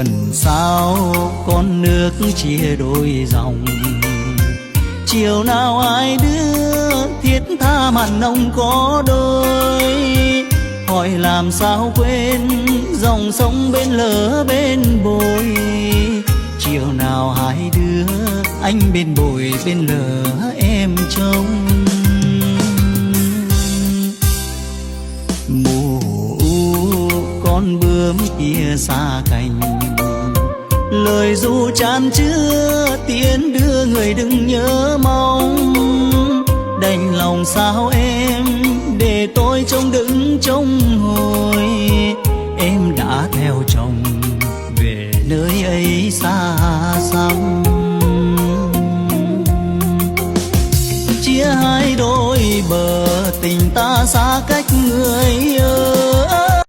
buồn sao con nước chia đôi dòng. Chiều nào ai đưa thiết tha mặn nồng có đôi, hỏi làm sao quên dòng sông bên lỡ bên bồi. Chiều nào hai đứa anh bên bồi bên lỡ em trông. Mù con bướm kia xa cành, lời ru chan chứa tiếng đưa người đừng nhớ mong. Đành lòng sao em để tôi trông đứng trông hồi, em đã theo chồng về nơi ấy xa xăm. Chia hai đôi bờ tình ta xa cách